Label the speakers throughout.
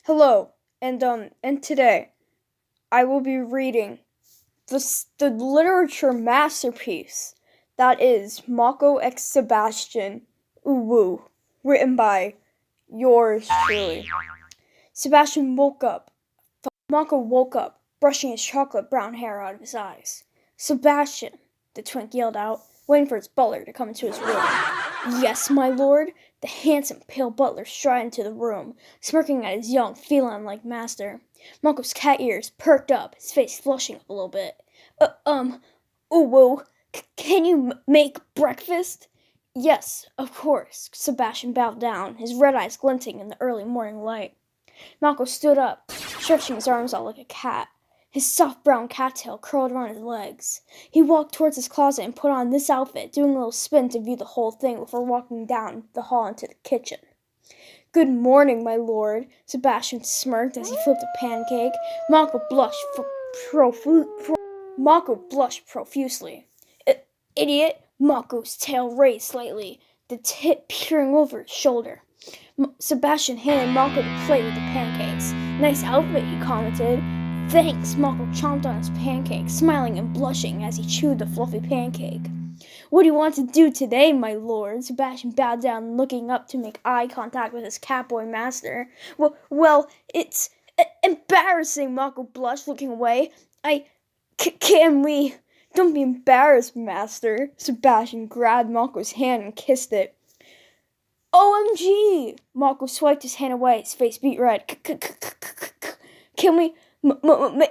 Speaker 1: Hello, and today I will be reading the literature masterpiece that is Mako X Sebastian Uwu, written by yours truly. Sebastian woke up. Mako woke up, brushing his chocolate brown hair out of his eyes. Sebastian, the twink yelled out, waiting for his butler to come into his room. Yes, my lord, the handsome, pale butler strided into the room, smirking at his young, feline-like master. Mako's cat ears perked up, his face flushing up a little bit. Uwu, can you make breakfast? Yes, of course, Sebastian bowed down, his red eyes glinting in the early morning light. Mako stood up, stretching his arms out like a cat. His soft brown cattail curled around his legs. He walked towards his closet and put on this outfit, doing a little spin to view the whole thing before walking down the hall into the kitchen. Good morning, my lord, Sebastian smirked as he flipped a pancake. Mako blushed profusely. Idiot! Mako's tail raised slightly, the tip peering over his shoulder. Sebastian handed Mako the plate with the pancakes. Nice outfit, he commented. Thanks, Mako chomped on his pancake, smiling and blushing as he chewed the fluffy pancake. What do you want to do today, my lord? Sebastian bowed down, looking up to make eye contact with his catboy master. Well, it's embarrassing, Mako blushed, looking away. Can we... Don't be embarrassed, master. Sebastian grabbed Mako's hand and kissed it. OMG! Mako swiped his hand away, his face beet red. Can we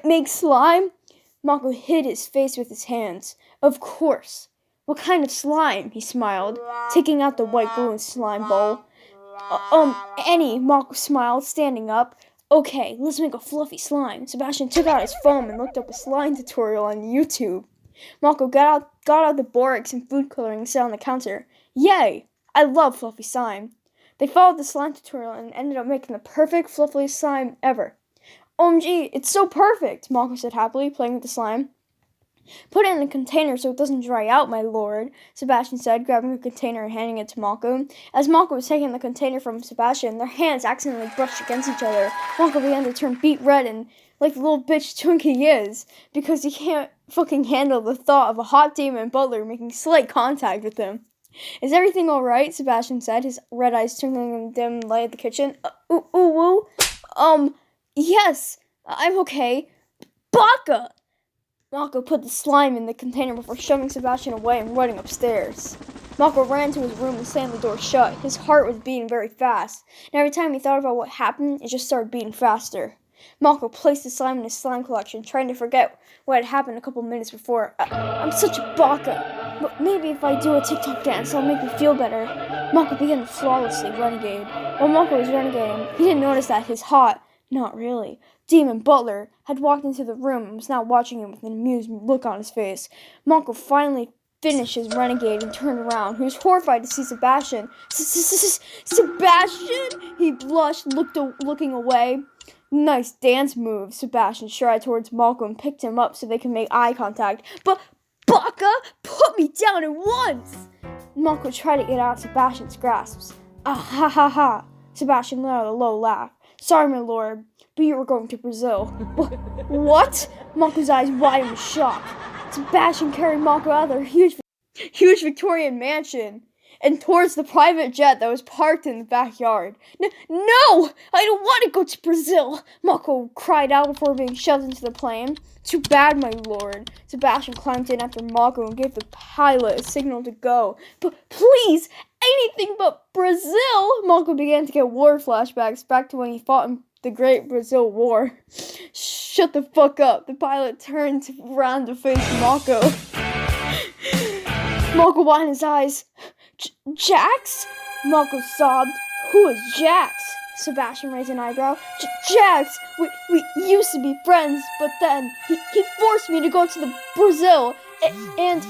Speaker 1: make slime? Mako hid his face with his hands. Of course. What kind of slime? He smiled, taking out the white glue and slime bowl. Any, Mako smiled, standing up. Okay, let's make a fluffy slime. Sebastian took out his foam and looked up a slime tutorial on YouTube. Mako got out the borax and food coloring and sat on the counter. Yay! I love fluffy slime. They followed the slime tutorial and ended up making the perfect fluffy slime ever. OMG, it's so perfect, Mako said happily, playing with the slime. Put it in a container so it doesn't dry out, my lord, Sebastian said, grabbing a container and handing it to Mako. As Mako was taking the container from Sebastian, their hands accidentally brushed against each other. Mako began to turn beet red and like the little bitch twink he is, because he can't fucking handle the thought of a hot demon butler making slight contact with him. Is everything alright? Sebastian said, his red eyes twinkling in the dim light of the kitchen. Yes, I'm okay. Baka! Mako put the slime in the container before shoving Sebastian away and running upstairs. Mako ran to his room and slammed the door shut. His heart was beating very fast, and every time he thought about what happened, it just started beating faster. Mako placed the slime in his slime collection, trying to forget what had happened a couple minutes before. I'm such a baka, but maybe if I do a TikTok dance, it'll make me feel better. Mako began to flawlessly renegade. While Mako was renegading, he didn't notice that his hot, not really, demon butler had walked into the room and was now watching him with an amused look on his face. Mako finally finished his renegade and turned around. He was horrified to see Sebastian. Sebastian? He blushed, looking away. Nice dance move, Sebastian strided towards Mako and picked him up so they could make eye contact. But, Baka, put me down at once! Mako tried to get out of Sebastian's grasps. Ah ha ha ha! Sebastian let out a low laugh. Sorry, my lord, but you were going to Brazil. What? Mako's eyes widened with shock. Sebastian carried Mako out of their huge Victorian mansion and towards the private jet that was parked in the backyard. No! I don't want to go to Brazil! Mako cried out before being shoved into the plane. Too bad, my lord. Sebastian climbed in after Mako and gave the pilot a signal to go. But please, anything but Brazil! Mako began to get war flashbacks back to when he fought in the Great Brazil War. Shut the fuck up. The pilot turned around to face Mako. Mako widened his eyes. Jax? Mako sobbed. Who is Jax? Sebastian raised an eyebrow. Jax! We used to be friends, but then he forced me to go to the Brazil, and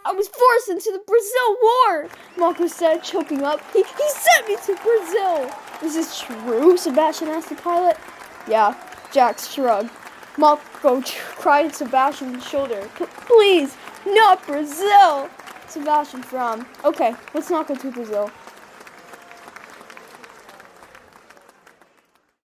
Speaker 1: I was forced into the Brazil War, Mako said, choking up. He sent me to Brazil. Is this true? Sebastian asked the pilot. Yeah, Jax shrugged. Mako cried at Sebastian's shoulder. Please, not Brazil! Sebastian frowned. Okay, let's not go to Brazil.